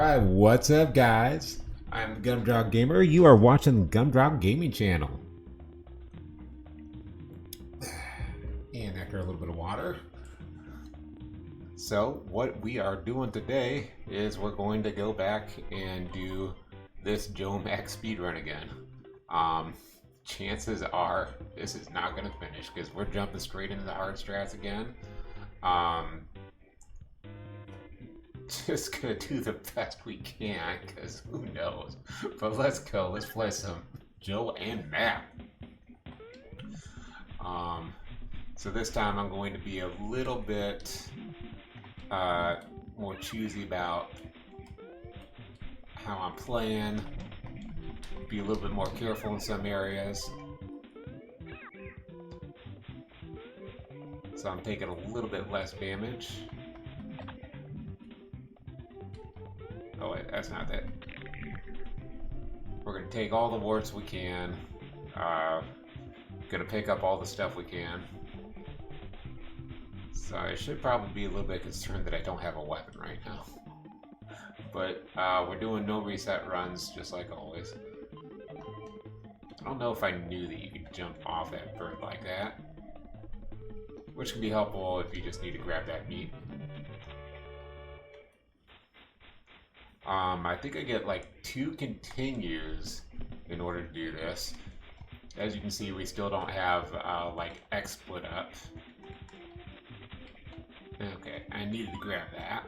Alright, what's up guys? I'm Gumdrop Gamer. You are watching the Gumdrop Gaming channel. And after a little bit of water. So what we are doing today is we're going to go back and do this Mac speedrun again. Chances are this is not going to finish because we're jumping straight into the hard strats again. Just gonna do the best we can because who knows. But let's go. Let's play some Joe and Mac. So this time I'm going to be a little bit more choosy about how I'm playing. Be a little bit more careful in some areas. So I'm taking a little bit less damage. Oh wait, that's not it. We're gonna take all the warts we can. Gonna pick up all the stuff we can. So I should probably be a little bit concerned that I don't have a weapon right now. But we're doing no reset runs, just like always. I don't know if I knew that you could jump off that bird like that. Which can be helpful if you just need to grab that meat. I think I get like 2 continues in order to do this. As you can see, we still don't have like X split up. Okay, I needed to grab that.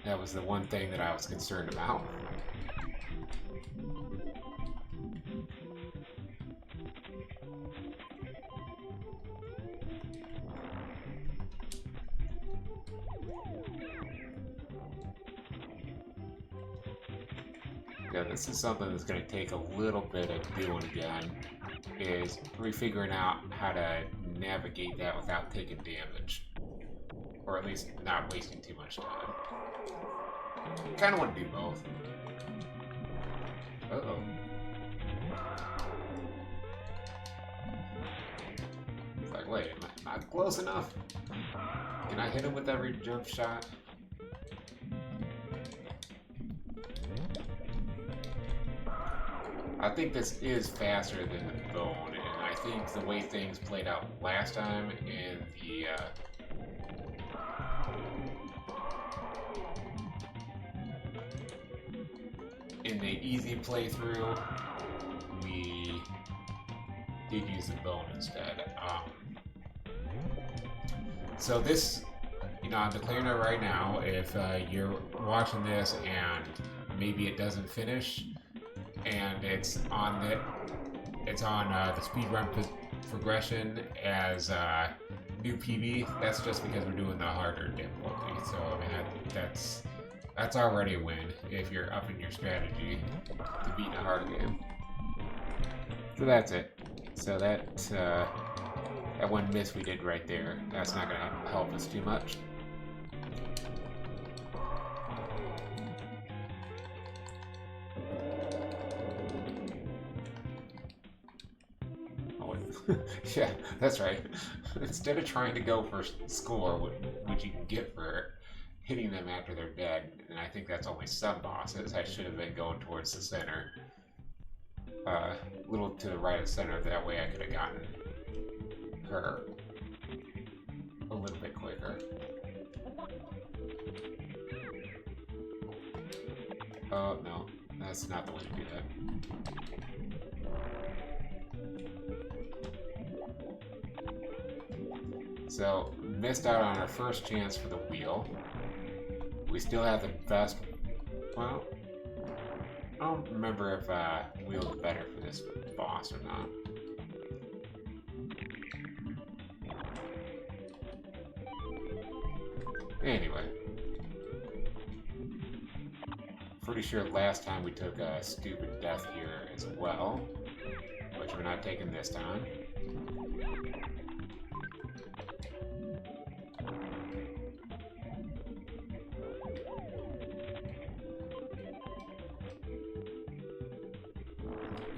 That was the one thing that I was concerned about. Yeah, this is something that's going to take a little bit of doing again, is refiguring out how to navigate that without taking damage. Or at least not wasting too much time. Kind of want to do both. Uh-oh. It's like, wait, am I not close enough? Can I hit him with every jump shot? I think this is faster than the bone, and I think the way things played out last time in the easy playthrough, we did use the bone instead. So this, I'm declaring it right now. If you're watching this and maybe it doesn't finish, and it's on the speedrun progression as new PB. That's just because we're doing the harder difficulty. So I mean that's already a win if you're upping your strategy to beat a hard game. So that's it. So that one miss we did right there. That's not gonna help us too much. Yeah, that's right. Instead of trying to go for score, which you can get for hitting them after they're dead, and I think that's only some bosses, I should have been going towards the center. A little to the right of center, that way I could have gotten her a little bit quicker. Oh, no, that's not the way to do that. So, missed out on our first chance for the wheel. We still have the best... Well, I don't remember if wheel's better for this boss or not. Anyway. Pretty sure last time we took a stupid death here as well, which we're not taking this time.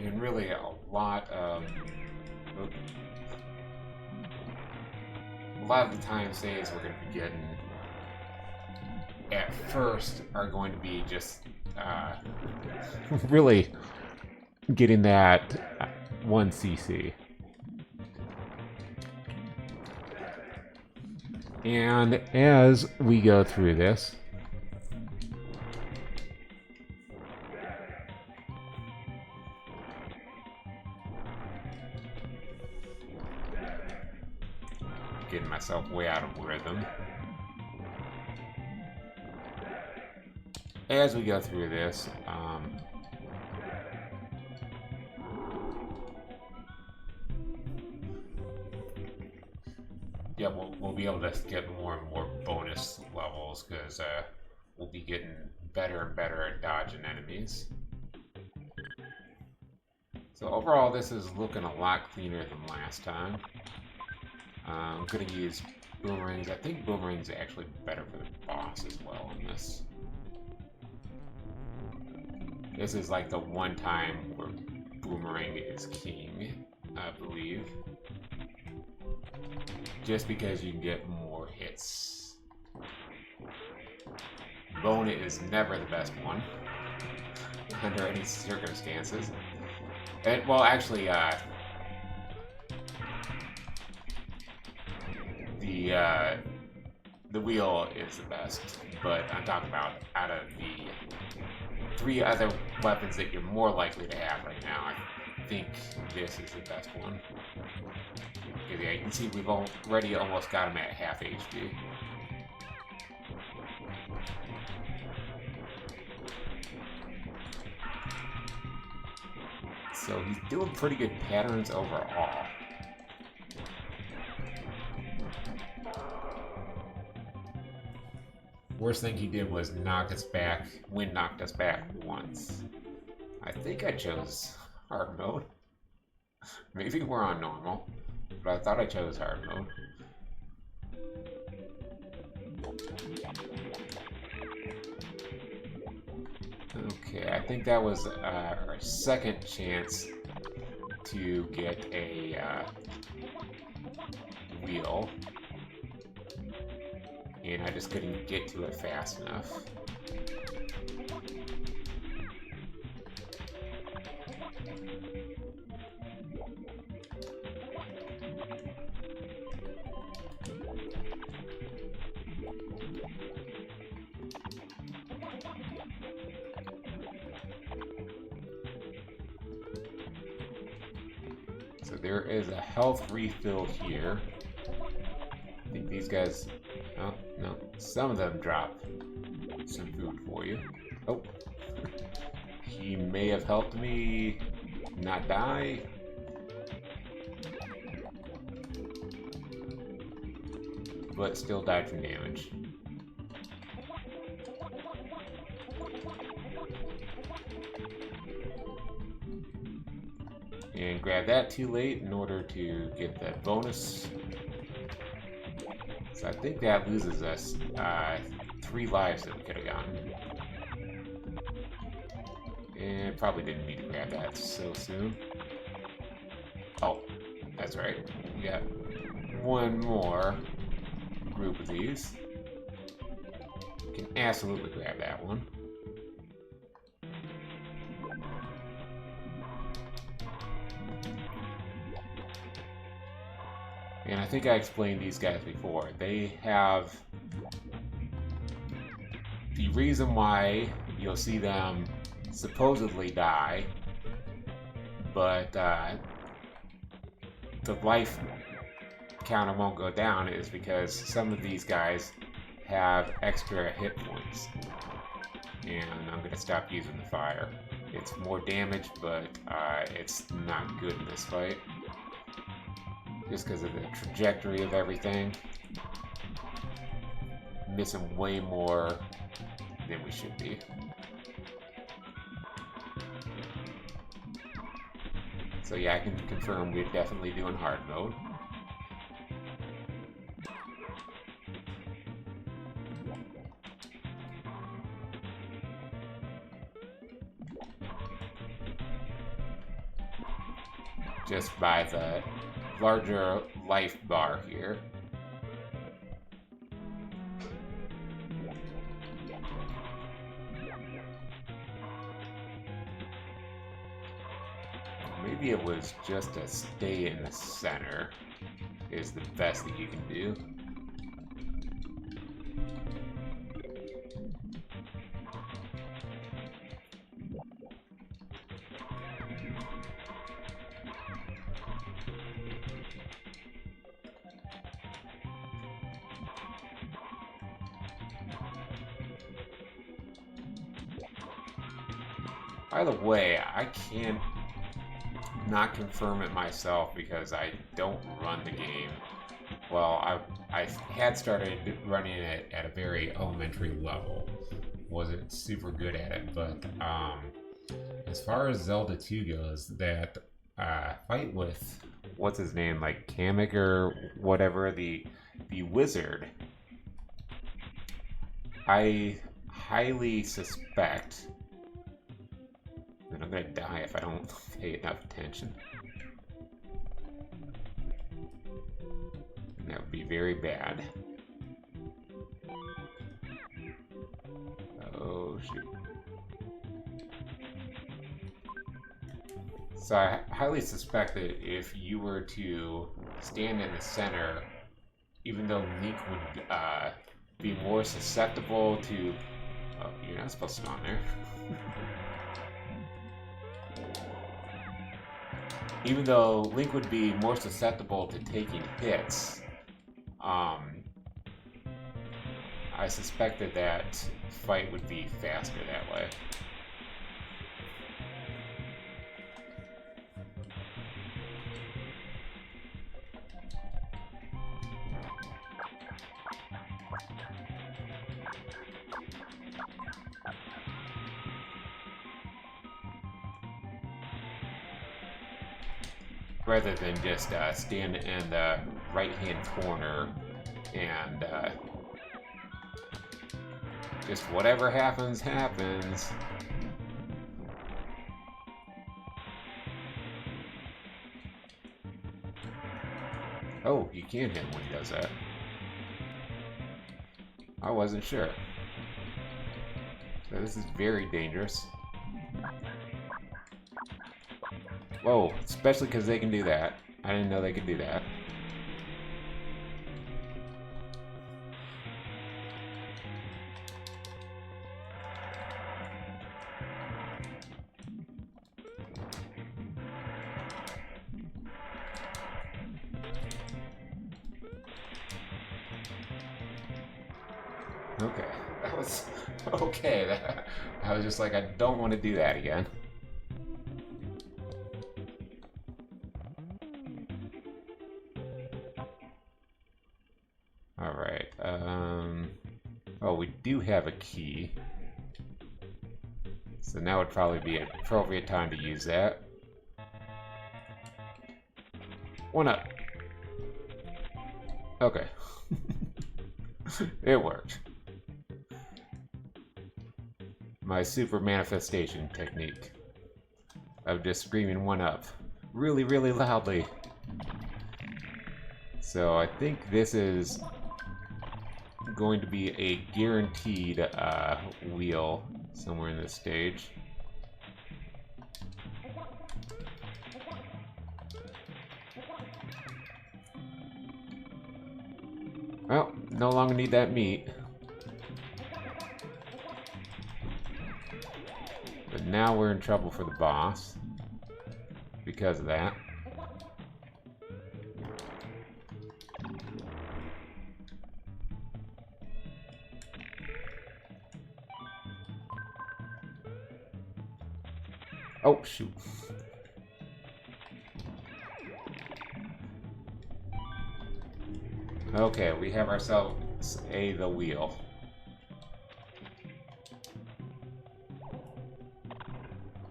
And really a lot of the time saves we're going to be getting at first are going to be just really getting that 1 CC. And as we go through this, getting myself way out of rhythm. As we go through this, yeah, we'll be able to get more and more bonus levels because we'll be getting better and better at dodging enemies. So overall, this is looking a lot cleaner than last time. I'm going to use boomerangs. I think boomerangs are actually better for the boss as well in this. This is like the one time where boomerang is king, I believe. Just because you can get more hits. Bone is never the best one under any circumstances. And, well, actually, the wheel is the best, but I'm talking about out of the 3 other weapons that you're more likely to have right now, I think this is the best one. Yeah, you can see we've already almost got him at half HP. So he's doing pretty good patterns overall. Worst thing he did was knock us back. Wind knocked us back once. I think I chose hard mode. Maybe we're on normal, but I thought I chose hard mode. Okay, I think that was our second chance to get a wheel. And I just couldn't get to it fast enough. So there is a health refill here. I think these guys... Oh, no. Some of them drop some food for you. Oh. He may have helped me not die. But still died from damage. And grab that too late in order to get that bonus. So I think that loses us 3 lives that we could have gotten. And probably didn't need to grab that so soon. Oh, that's right. We got one more group of these. Can absolutely grab that one. And I think I explained these guys before. They have... The reason why you'll see them supposedly die, but the life counter won't go down is because some of these guys have extra hit points. And I'm going to stop using the fire. It's more damage, but it's not good in this fight. Just because of the trajectory of everything. Missing way more than we should be. So yeah, I can confirm we're definitely doing hard mode. Just by the larger life bar here. maybe it was just to stay in the center is the best that you can do. By the way, I can't not confirm it myself because I don't run the game. Well, I had started running it at a very elementary level. Wasn't super good at it, but as far as Zelda 2 goes, that fight with what's his name, like Kamek or whatever, the wizard, I highly suspect that I'm gonna die if I don't pay enough attention. And that would be very bad. Oh, shoot. So I highly suspect that if you were to stand in the center, even though Link would be more susceptible to... Oh, you're not supposed to spawn there. Even though Link would be more susceptible to taking hits, I suspected that fight would be faster that way. Rather than just stand in the right-hand corner and just whatever happens, happens. Oh, you can hit him when he does that. I wasn't sure. So this is very dangerous. Whoa, especially because they can do that. I didn't know they could do that. Okay, that was... Okay, I was just like, I don't want to do that again. Alright, oh, we do have a key. So now would probably be an appropriate time to use that. One up. Okay. It worked. My super manifestation technique of just screaming one up really, really loudly. So I think this is going to be a guaranteed wheel somewhere in this stage. Well, no longer need that meat. But now we're in trouble for the boss because of that. Oh, shoot. Okay, we have ourselves the wheel.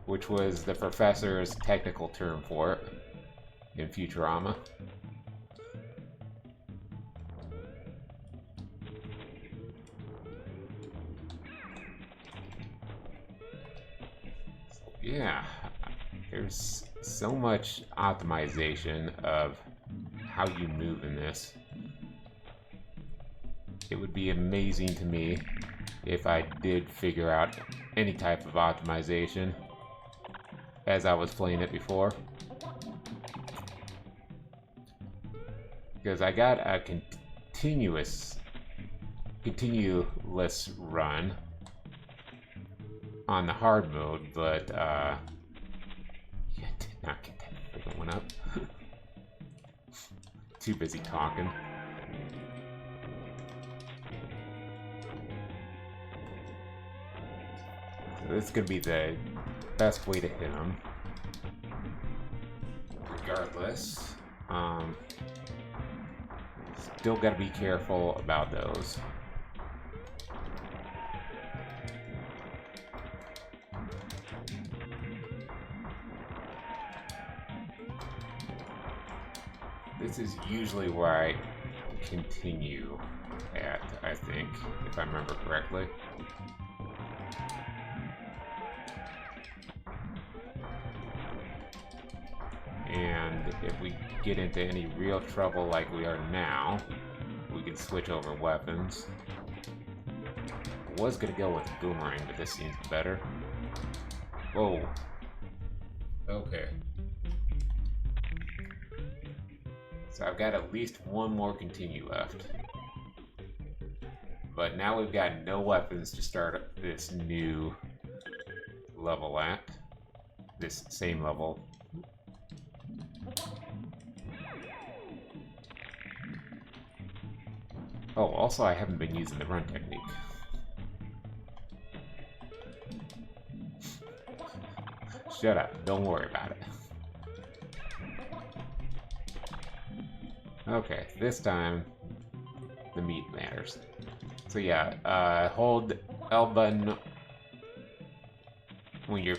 Which was the professor's technical term for it in Futurama. Yeah, there's so much optimization of how you move in this. It would be amazing to me if I did figure out any type of optimization as I was playing it before. because I got a continuous run on the hard mode, but yeah, did not get that freaking one up. Too busy talking. So this is gonna be the best way to hit him. Regardless, still gotta be careful about those. This is usually where I continue at, I think, if I remember correctly. And if we get into any real trouble like we are now, we can switch over weapons. I was gonna go with boomerang, but this seems better. Whoa. Okay. So I've got at least one more continue left. But now we've got no weapons to start this new level at. This same level. Oh, also I haven't been using the run technique. Shut up, don't worry about it. Okay, this time the meat matters. So yeah, hold L button when you're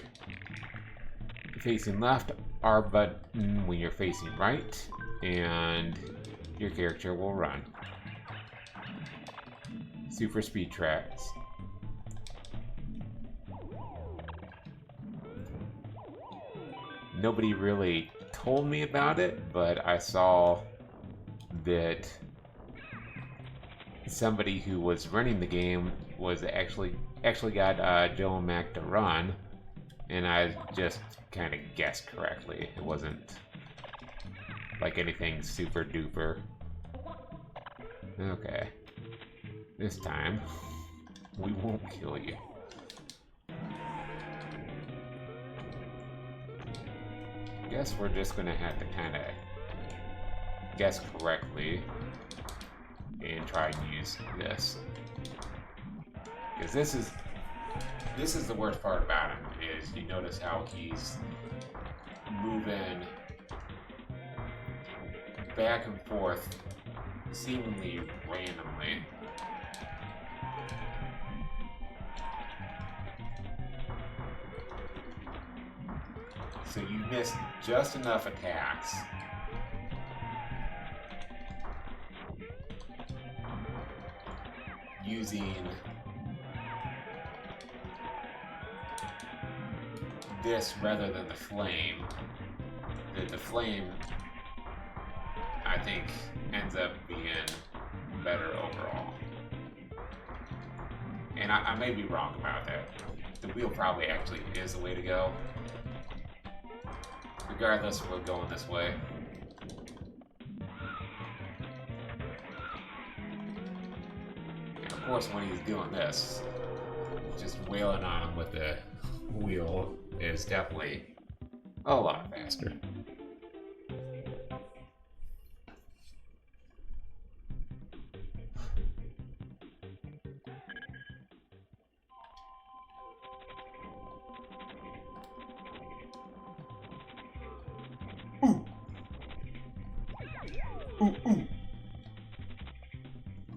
facing left, R button when you're facing right, and your character will run. Super speed tracks. Nobody really told me about it, but I saw that somebody who was running the game was actually got Joe and Mac to run, and I just kind of guessed correctly. It wasn't like anything super duper. Okay. This time, we won't kill you. Guess we're just gonna have to kind of guess correctly and try and use this. Because this is the worst part about him, is you notice how he's moving back and forth seemingly randomly. So you missed just enough attacks using this rather than the flame. The flame, I think, ends up being better overall. And I may be wrong about that. The wheel probably actually is the way to go. Regardless, we're going this way. And of course, when he's doing this, just wailing on him with the wheel is definitely a lot faster. A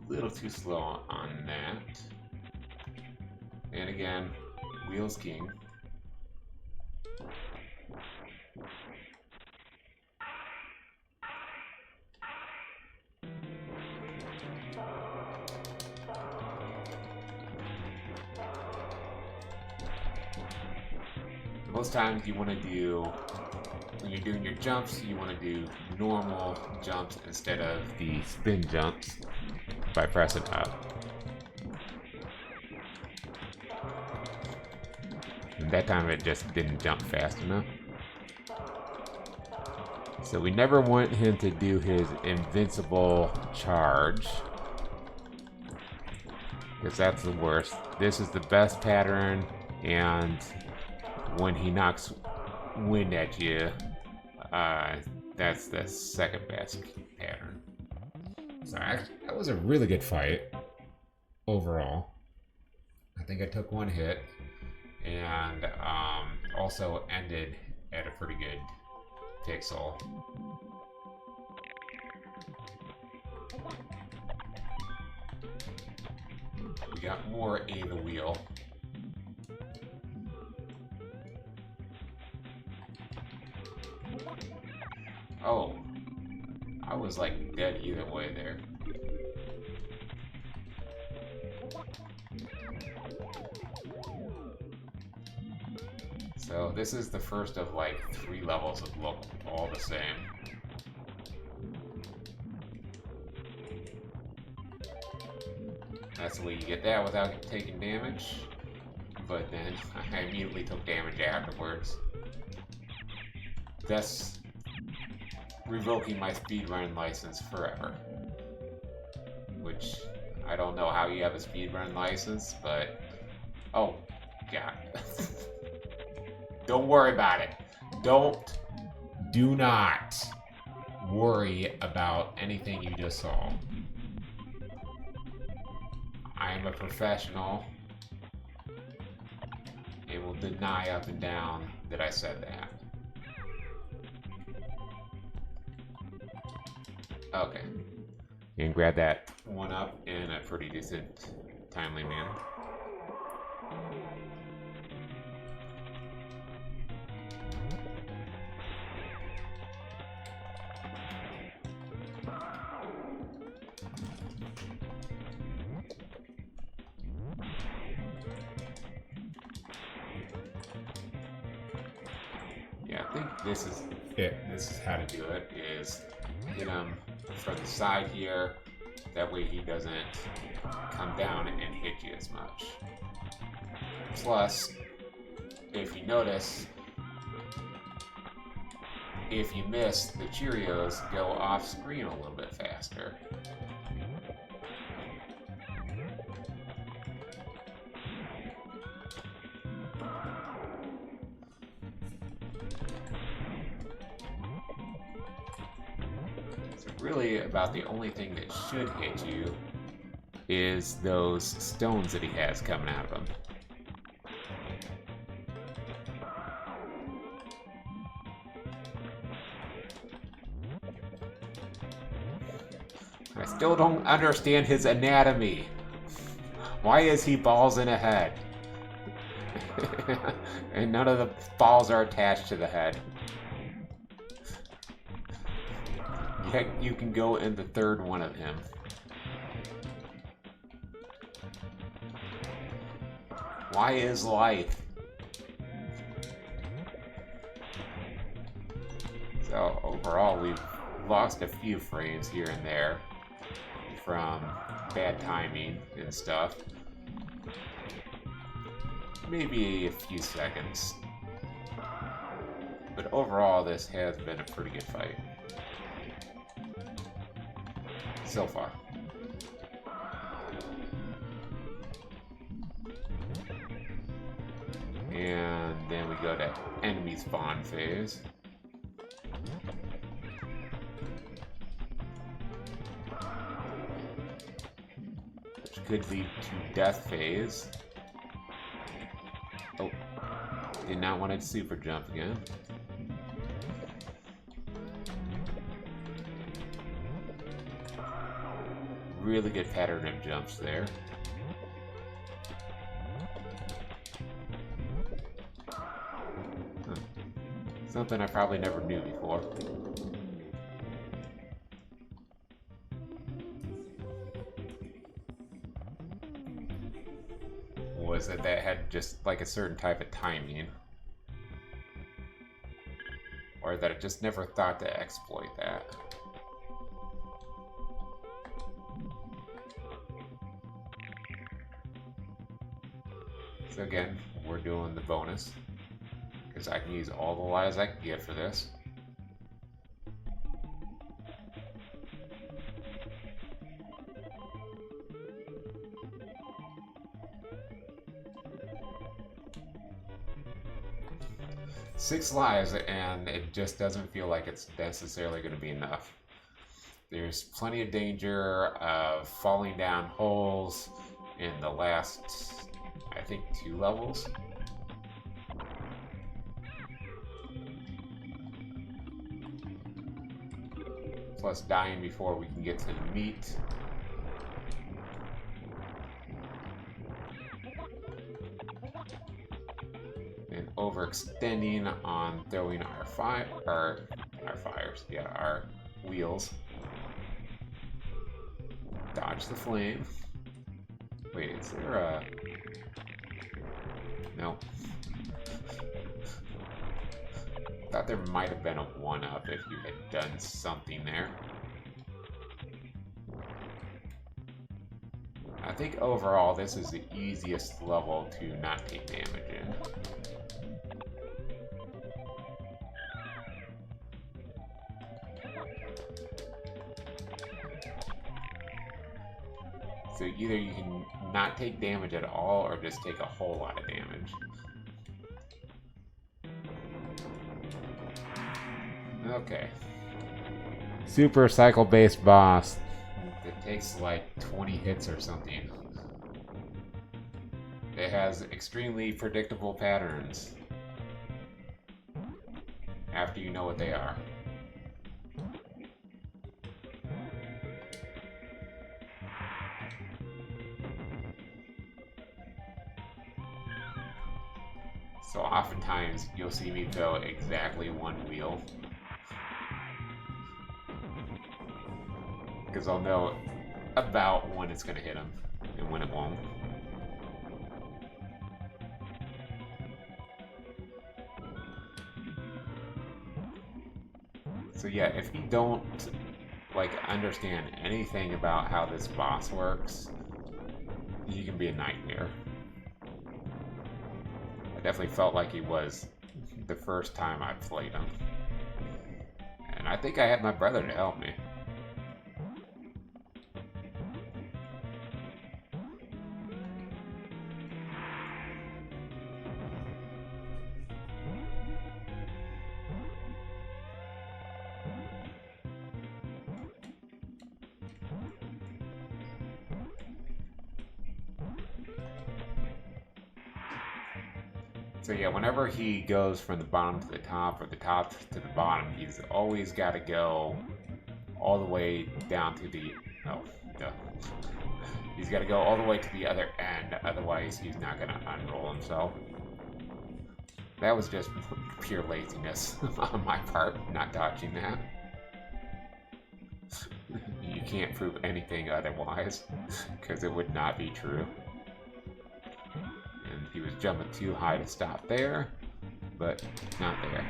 little too slow on that. And again, wheels king. Most times you want to do, when you're doing your jumps, you want to do normal jumps instead of the spin jumps by pressing up. And that time it just didn't jump fast enough. So we never want him to do his invincible charge, because that's the worst. This is the best pattern, and when he knocks wind at you, that's the second best pattern. So that was a really good fight overall. I think I took one hit, and also ended at a pretty good pixel. We got more A the wheel. Oh, I was like dead either way there. So this is the first of like 3 levels that look all the same. That's the way you get that without taking damage. But then I immediately took damage afterwards. Thus revoking my speedrun license forever. Which, I don't know how you have a speedrun license, but... Oh, God. Don't worry about it. Do not worry about anything you just saw. I am a professional. It will deny up and down that I said that. Okay. You can grab that one up in a pretty decent, timely manner. Yeah, I think this is it. This is how to do it, is hit him from the side here. That way he doesn't come down and hit you as much. Plus, if you notice, if you miss, the Cheerios go off screen a little bit faster. Really, about the only thing that should hit you is those stones that he has coming out of him. I still don't understand his anatomy. Why is he balls in a head? And none of the balls are attached to the head. Heck, you can go in the third one of him. Why is life? So overall, we've lost a few frames here and there from bad timing and stuff. Maybe a few seconds. But overall, this has been a pretty good fight. So far. And then we go to enemy spawn phase. Which could lead to death phase. Oh, did not want to super jump again. Really good pattern of jumps there. Something I probably never knew before. Was that had just like a certain type of timing. Or that I just never thought to exploit that. So again, we're doing the bonus, because I can use all the lives I can get for this. 6 lives, and it just doesn't feel like it's necessarily going to be enough. There's plenty of danger of falling down holes in the last, I think, 2 levels. Plus dying before we can get to the meat. And overextending on throwing our wheels. Dodge the flame. Wait, is there a... No. Thought there might have been a 1-up if you had done something there. I think overall this is the easiest level to not take damage in. So either you can not take damage at all or just take a whole lot of damage. Okay. Super cycle-based boss. It takes like 20 hits or something. It has extremely predictable patterns. After you know what they are. So oftentimes you'll see me throw exactly 1 wheel. Because I'll know about when it's going to hit him and when it won't. So yeah, if you don't like understand anything about how this boss works, he can be a nightmare. I definitely felt like he was the first time I played him. And I think I had my brother to help me. So yeah, whenever he goes from the bottom to the top or the top to the bottom, he's always got to go all the way down to the... Oh, no. He's got to go all the way to the other end, otherwise he's not going to unroll himself. That was just pure laziness on my part, not dodging that. You can't prove anything otherwise, because it would not be true. He was jumping too high to stop there, but not there.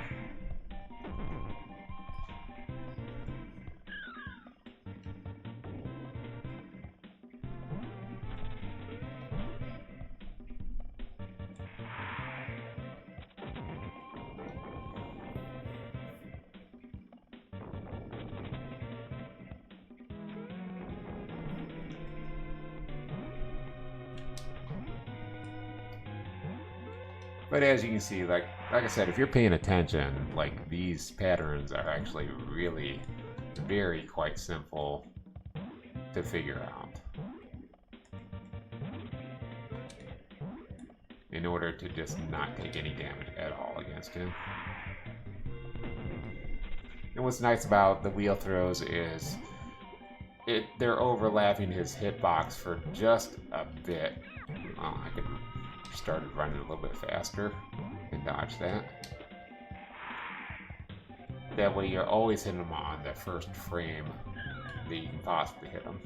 But as you can see, like I said, if you're paying attention, like these patterns are actually really very quite simple to figure out in order to just not take any damage at all against him. And what's nice about the wheel throws is they're overlapping his hitbox for just a bit. Oh, I could started running a little bit faster and dodge that. That way you're always hitting him on the first frame that you can possibly hit him.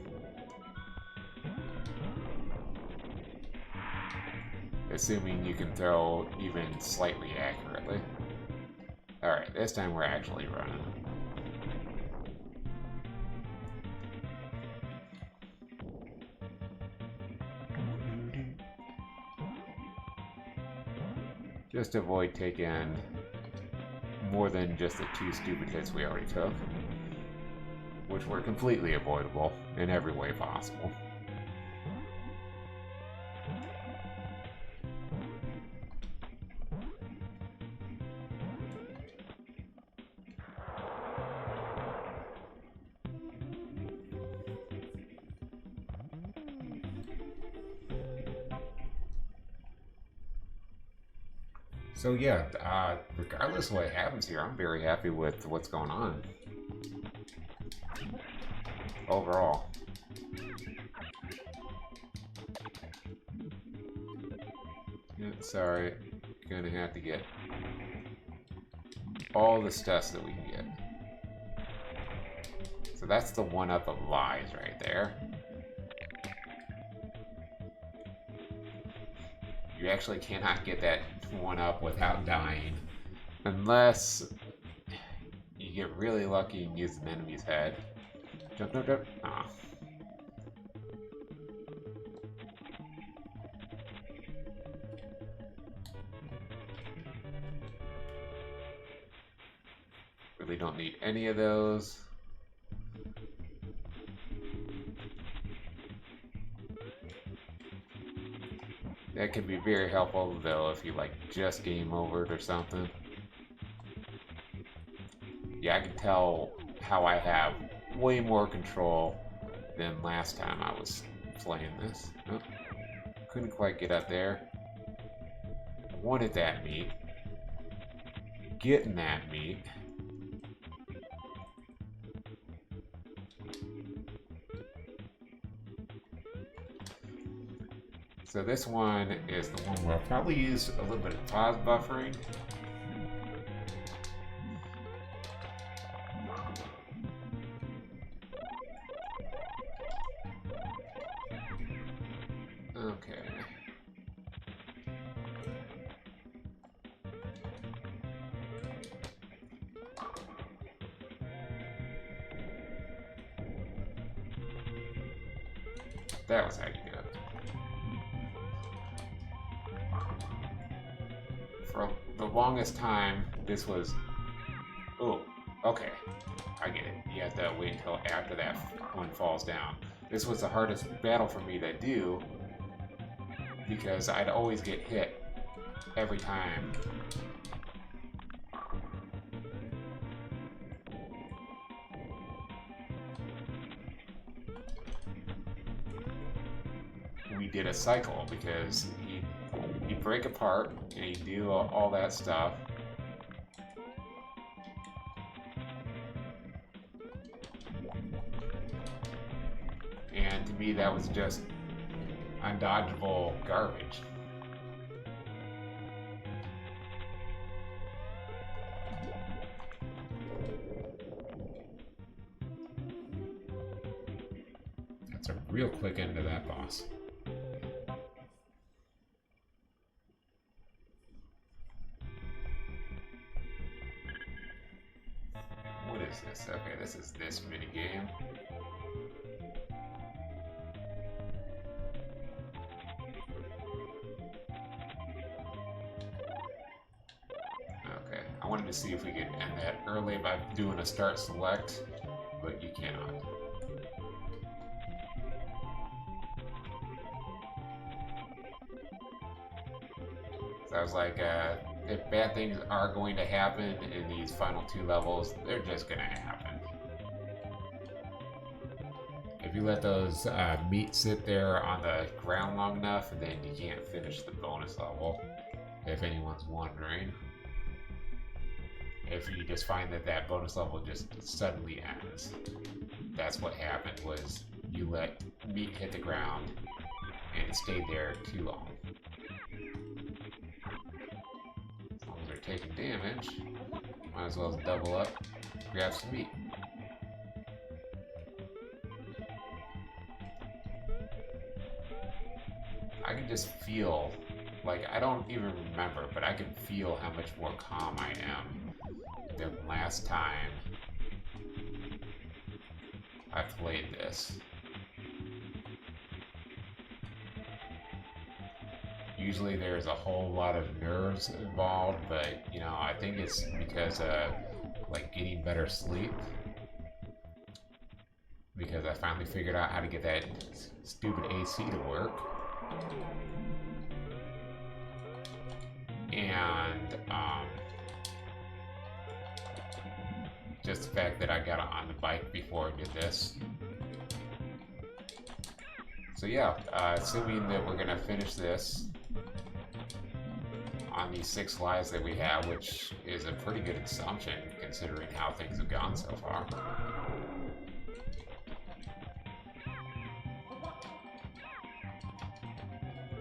Assuming you can throw even slightly accurately. Alright, this time we're actually running. Just to avoid taking more than just the 2 stupid hits we already took, which were completely avoidable in every way possible. So yeah, regardless of what happens here, I'm very happy with what's going on overall. Yeah, sorry, gonna have to get all the stuff that we can get. So that's the one up of lies right there. You actually cannot get that one up without dying. Unless you get really lucky and use an enemy's head. Jump, jump, jump. Ah. Really don't need any of those. That can be very helpful though if you like just game overed or something. Yeah, I can tell how I have way more control than last time I was playing this. Oh, couldn't quite get up there. Wanted that meat. Getting that meat. So this one is the one where I'll probably use a little bit of pause buffering. Okay. That was how you do it. For the longest time, this was... Oh, okay. I get it. You have to wait until after that one falls down. This was the hardest battle for me to do because I'd always get hit every time. We did a cycle because he'd break apart and he'd do all that stuff. And to me, that was just undodgeable garbage. That's a real quick end to that boss. What is this? Okay, this is this minigame. Okay, I wanted to see if we could end that early by doing a start select, but you cannot. So I was like, if bad things are going to happen in these final two levels, they're just gonna happen. If you let those meat sit there on the ground long enough, then you can't finish the bonus level, if anyone's wondering. If you just find that that bonus level just suddenly ends. That's what happened, was you let meat hit the ground and it stayed there too long. As long as they're taking damage, might as well double up, grab some meat. I can just feel, like, I don't even remember, but I can feel how much more calm I am than last time I played this. Usually there's a whole lot of nerves involved, but, you know, I think it's because of, like, getting better sleep. Because I finally figured out how to get that stupid AC to work. And, just the fact that I got on the bike before I did this. So yeah, assuming that we're gonna finish this on these 6 lives that we have, which is a pretty good assumption considering how things have gone so far.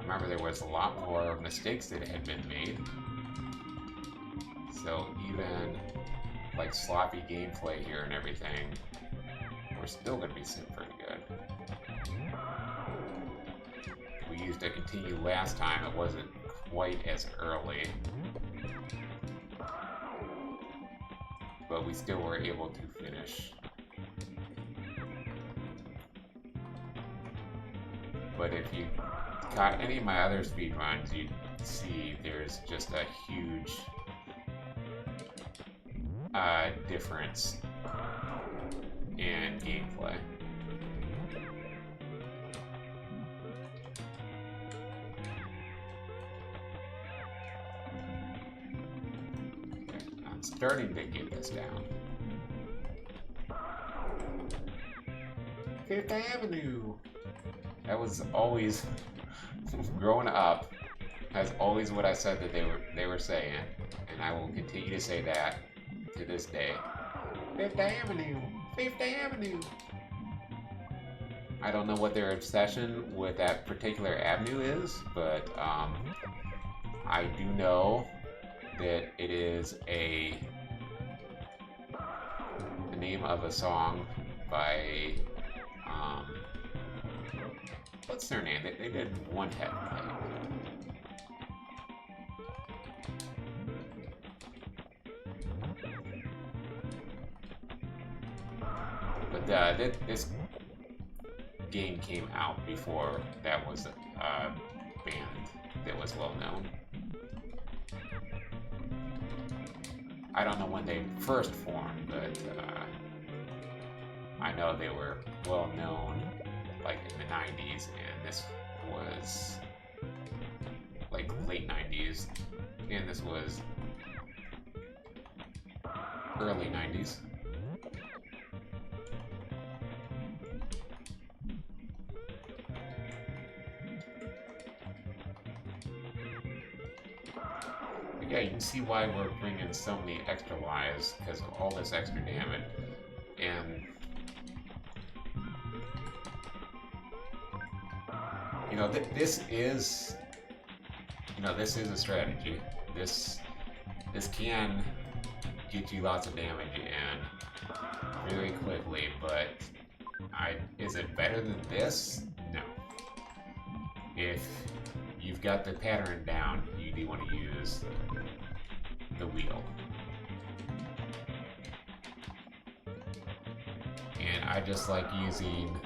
Remember, there was a lot more mistakes that had been made. So even like sloppy gameplay here and everything, we're still going to be sitting pretty good. We used to continue last time, it wasn't quite as early, but we still were able to finish. But if you caught any of my other speedruns, you'd see there's just a huge difference in gameplay. I'm starting to get this down. Fifth Avenue! That was always, growing up, that's always what I said that they were saying, and I will continue to say that to this day. Fifth Avenue! Fifth Avenue! I don't know what their obsession with that particular avenue is, but I do know that it is the name of a song by what's their name? They did One Head. But this game came out before that was a band that was well known. I don't know when they first formed, but I know they were well known like in the 90s, and this was like late 90s, and this was early 90s. Yeah, you can see why we're bringing so many extra lives, because of all this extra damage. And you know, this is a strategy. This can get you lots of damage and very quickly, but is it better than this? No. If you've got the pattern down, you do want to use the wheel. And I just like using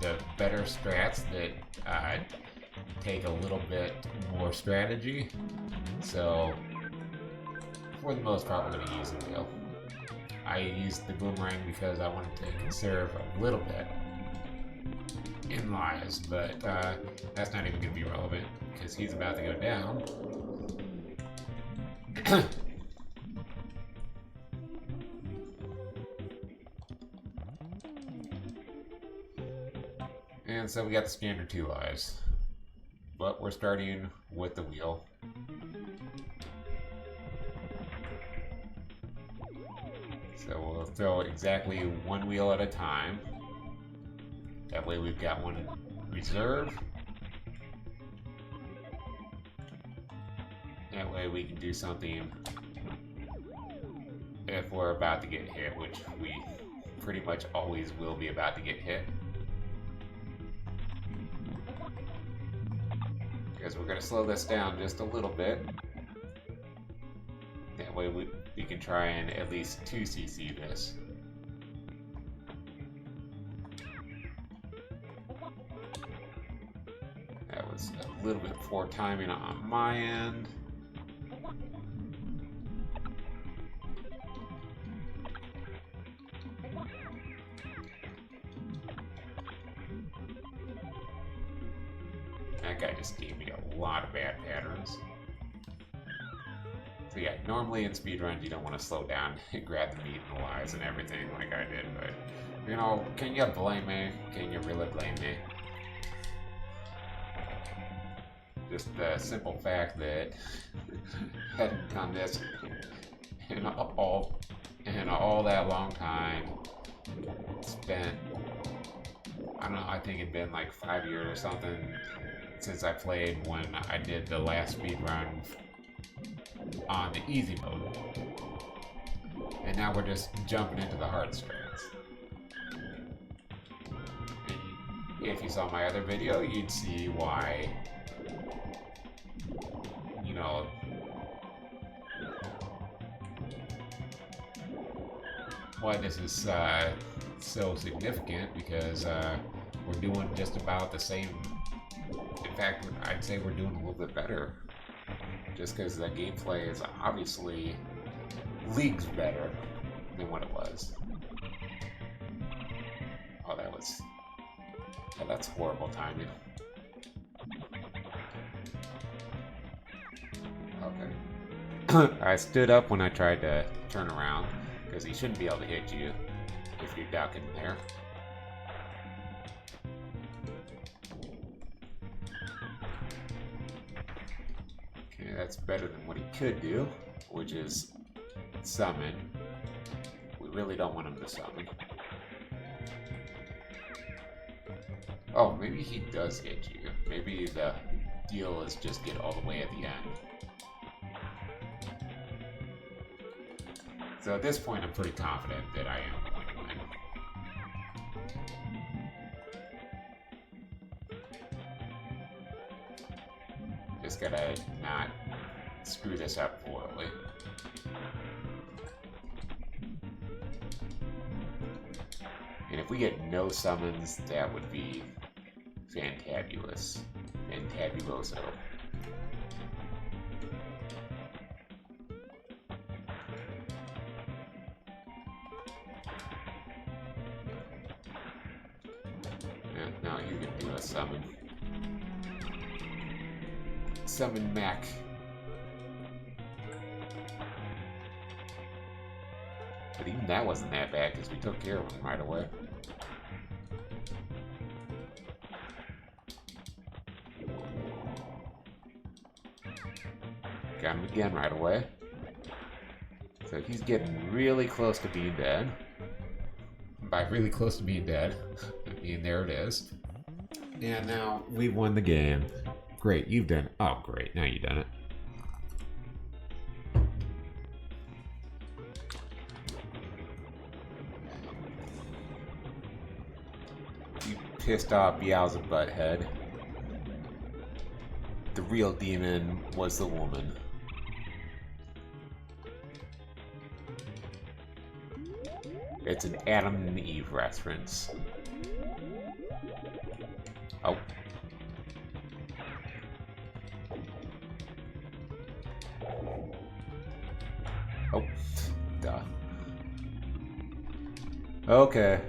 the better strats that take a little bit more strategy. So for the most part, we're going to use the wheel. I used the boomerang because I wanted to conserve a little bit in lives, but that's not even going to be relevant because he's about to go down. And so we got the standard 2 lives, but we're starting with the wheel. So we'll throw exactly 1 wheel at a time. That way we've got 1 reserve. That way we can do something if we're about to get hit, which we pretty much always will be about to get hit. Because we're going to slow this down just a little bit. That way we can try and at least 2cc this. That was a little bit poor timing on my end. That guy just gave me a lot of bad patterns. So yeah, normally in speedruns you don't want to slow down and grab the meat and the lives and everything like I did, but you know, can you blame me? Can you really blame me? Just the simple fact that hadn't done this in all that long time. Spent, I don't know, I think it'd been like 5 years or something since I played when I did the last speed run on the easy mode. And now we're just jumping into the hard strats. And if you saw my other video, you'd see why, you know, why this is so significant, because we're doing just about the same. In fact, I'd say we're doing a little bit better, just because the gameplay is obviously leagues better than what it was. Oh, that's horrible timing. Okay. I stood up when I tried to turn around, because he shouldn't be able to hit you if you're ducking there. Okay, that's better than what he could do, which is summon. We really don't want him to summon. Oh, maybe he does hit you. Maybe the deal is just get all the way at the end. So at this point, I'm pretty confident that I am going to win. Just gotta not screw this up horribly. And if we get no summons, that would be fantabulous. Fantabuloso. Now you can do a summon. Summon Mac. But even that wasn't that bad because we took care of him right away. Got him again right away. So he's getting really close to being dead. By really close to being dead, I mean, there it is. And now we've won the game. Great, you've done it. Oh, great, now you've done it. You pissed off Beelzebub Butthead. The real demon was the woman. It's an Adam and Eve reference. Oh. Oh. Duh. Okay.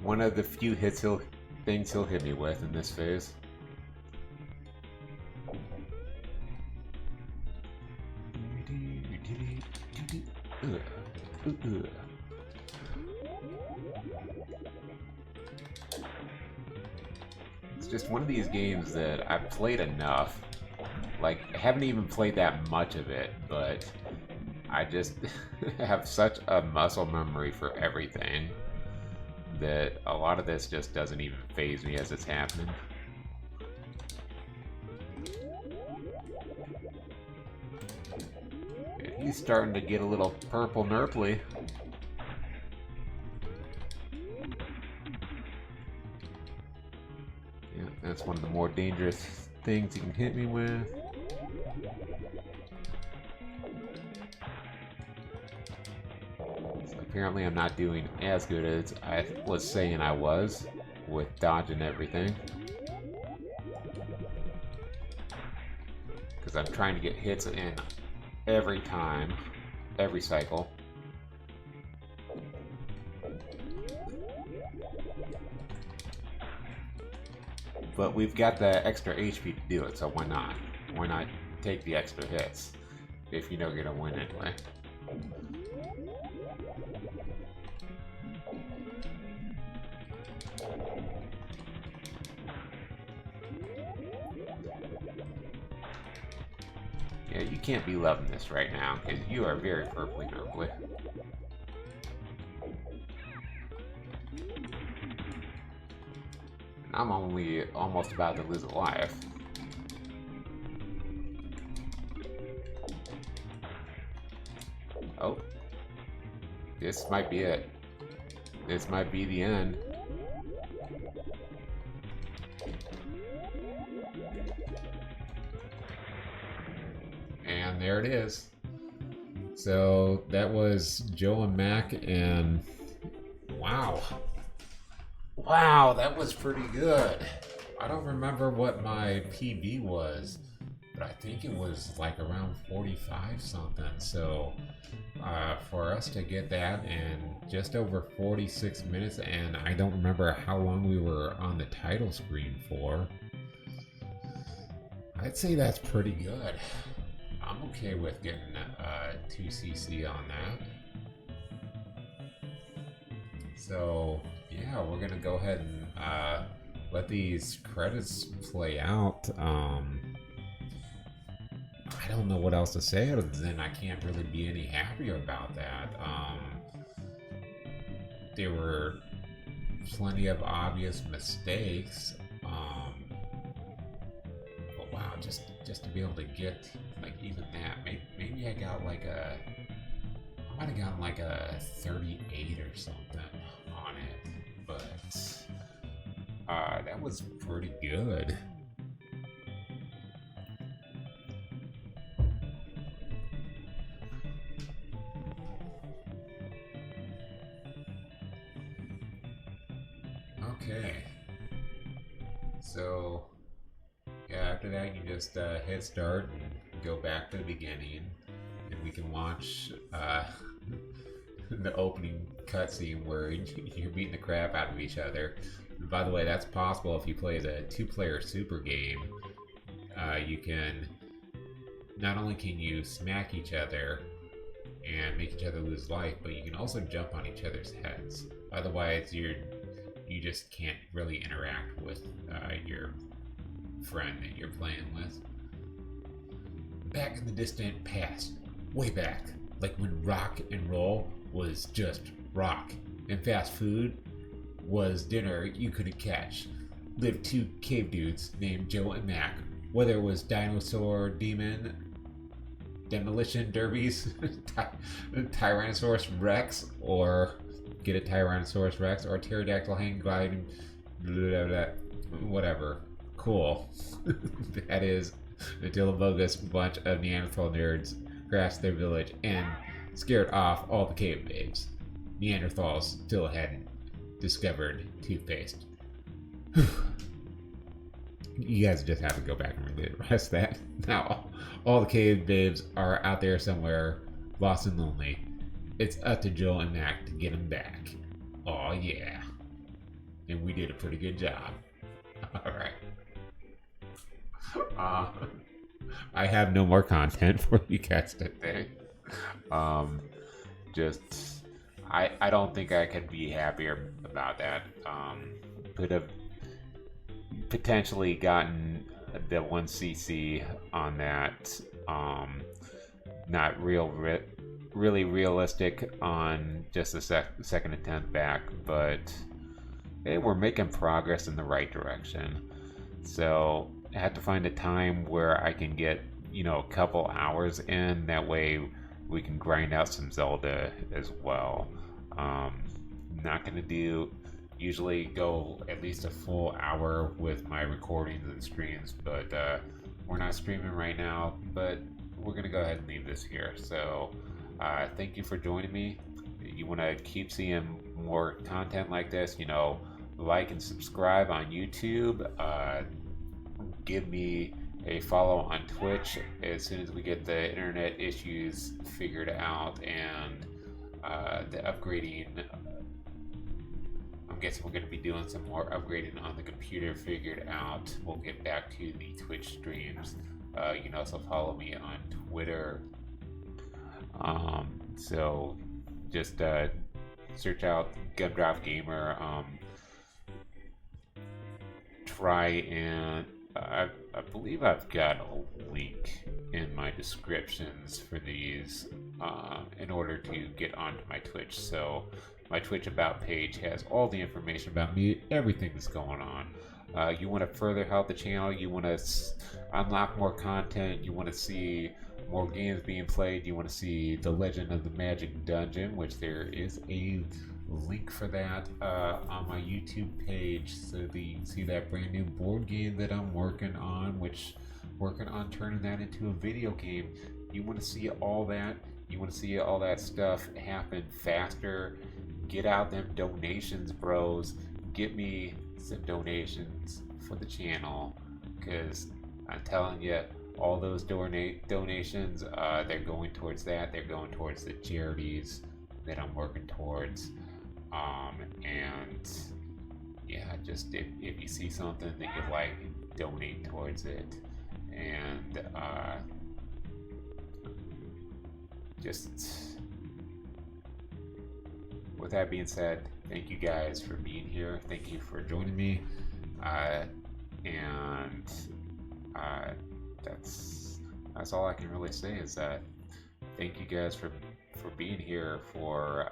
One of the few things he'll hit me with in this phase. It's just one of these games that I've played enough. Like, I haven't even played that much of it, but I just have such a muscle memory for everything that a lot of this just doesn't even faze me as it's happening. He's starting to get a little purple nurply. Yeah, that's one of the more dangerous things you can hit me with. So apparently I'm not doing as good as I was saying I was with dodging everything. Because I'm trying to get hits in every time, every cycle. But we've got the extra HP to do it, so why not? Why not take the extra hits if you know you're gonna win anyway? you can't be loving this right now because you are very purpley purpley. I'm only almost about to lose a life. Oh. This might be it. This might be the end. And there it is. So that was Joe and Mac, and wow. Wow, that was pretty good. I don't remember what my PB was, but I think it was like around 45 something. So for us to get that in just over 46 minutes, and I don't remember how long we were on the title screen for, I'd say that's pretty good. I'm okay with getting 2cc on that. So yeah, we're gonna go ahead and let these credits play out. I don't know what else to say other than I can't really be any happier about that. There were plenty of obvious mistakes, but wow, just to be able to get like even that, maybe I got like I might have gotten like a 38 or something on it, but that was pretty good. Okay, so yeah, after that you just hit start and go back to the beginning, and we can watch the opening cutscene where you're beating the crap out of each other. And by the way, that's possible if you play the two-player super game. You can not only can you smack each other and make each other lose life, but you can also jump on each other's heads. Otherwise, you just can't really interact with your friend that you're playing with. Back in the distant past, way back, like when rock and roll was just rock, and fast food was dinner you couldn't catch, lived two cave dudes named Joe and Mac. Whether it was dinosaur demon, demolition derbies, Tyrannosaurus Rex, or get a Tyrannosaurus Rex, or pterodactyl hang gliding, blah, blah, blah, whatever. Cool. That is until a bogus bunch of Neanderthal nerds crashed their village and scared off all the cave babes. Neanderthals still hadn't discovered toothpaste. You guys just have to go back and read the rest of that. Now, all the cave babes are out there somewhere, lost and lonely. It's up to Joel and Mac to get them back. Oh yeah. And we did a pretty good job. Alright. I have no more content for you guys today. I don't think I could be happier about that. Could have potentially gotten the 1cc on that. Not really realistic on just the second attempt back, but hey, we're making progress in the right direction. So I had to find a time where I can get, a couple hours in. That way we can grind out some Zelda as well. Not gonna usually go at least a full hour with my recordings and streams, but we're not streaming right now, but we're gonna go ahead and leave this here. So thank you for joining me. You want to keep seeing more content like this, like and subscribe on YouTube. Give me a follow on Twitch as soon as we get the internet issues figured out and the upgrading. I'm guessing we're going to be doing some more upgrading on the computer figured out. We'll get back to the Twitch streams. You can also follow me on Twitter. So just search out Gumdrop Gamer. Try and I believe I've got a link in my descriptions for these in order to get onto my Twitch. So my Twitch About page has all the information about me, everything that's going on. You want to further help the channel, you want to unlock more content, you want to see more games being played, you want to see the Legend of the Magic Dungeon, which there is a link for that on my YouTube page, so that you can see that brand new board game that I'm working on, turning that into a video game. You want to see all that, you want to see all that stuff happen faster. Get out them donations, bros. Get me some donations for the channel, because I'm telling you, all those donations, they're going towards that. They're going towards the charities that I'm working towards. And yeah, just if you see something that you like, donate towards it. And just with that being said, thank you guys for being here. Thank you for joining me. And that's all I can really say is that thank you guys for being here. For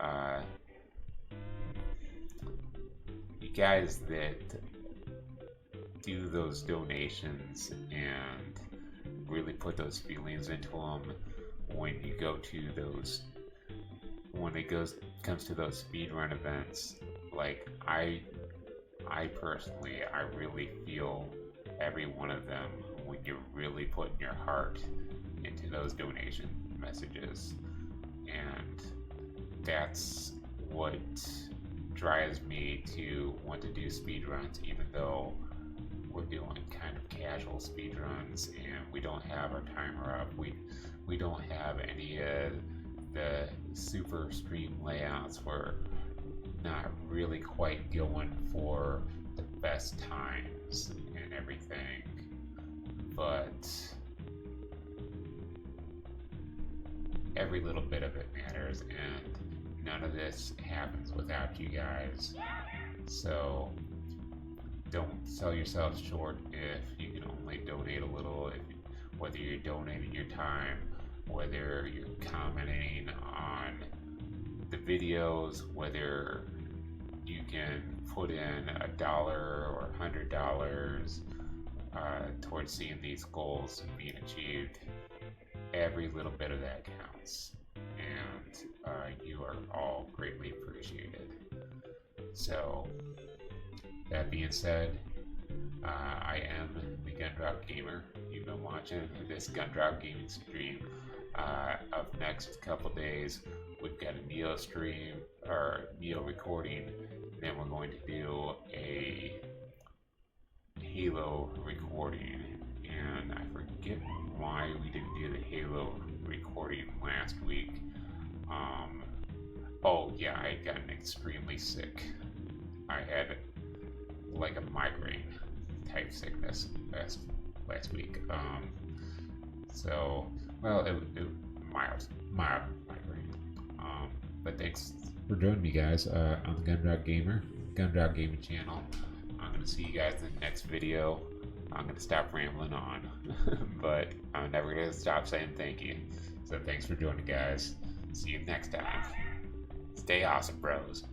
you guys that do those donations and really put those feelings into them when you go to those, when it comes to those speedrun events. Like I personally, I really feel every one of them when you're really putting your heart into those donation messages. And that's what drives me to want to do speedruns, even though we're doing kind of casual speedruns and we don't have our timer up. We don't have any of the super stream layouts. We're not really quite going for the best times and everything, but every little bit of it matters, and none of this happens without you guys. So don't sell yourself short if you can only donate a little. Whether you're donating your time, whether you're commenting on the videos, whether you can put in $1 or $100 towards seeing these goals being achieved. Every little bit of that counts, and you are all greatly appreciated. So that being said, I am the Gundrop Gamer. You've been watching this Gundrop Gaming stream. Up next couple days, we've got a Neo stream, or Neo recording. Then we're going to do a Halo recording, and I forget why we didn't do the Halo recording last week. Oh yeah, I had gotten extremely sick. I had like a migraine type sickness last week. So, well, it mild migraine. But thanks for joining me, guys, on the Gundrop Gaming channel. I'm gonna see you guys in the next video. I'm gonna stop rambling on, but I'm never gonna stop saying thank you. So thanks for joining, guys. See you next time. Stay awesome, bros.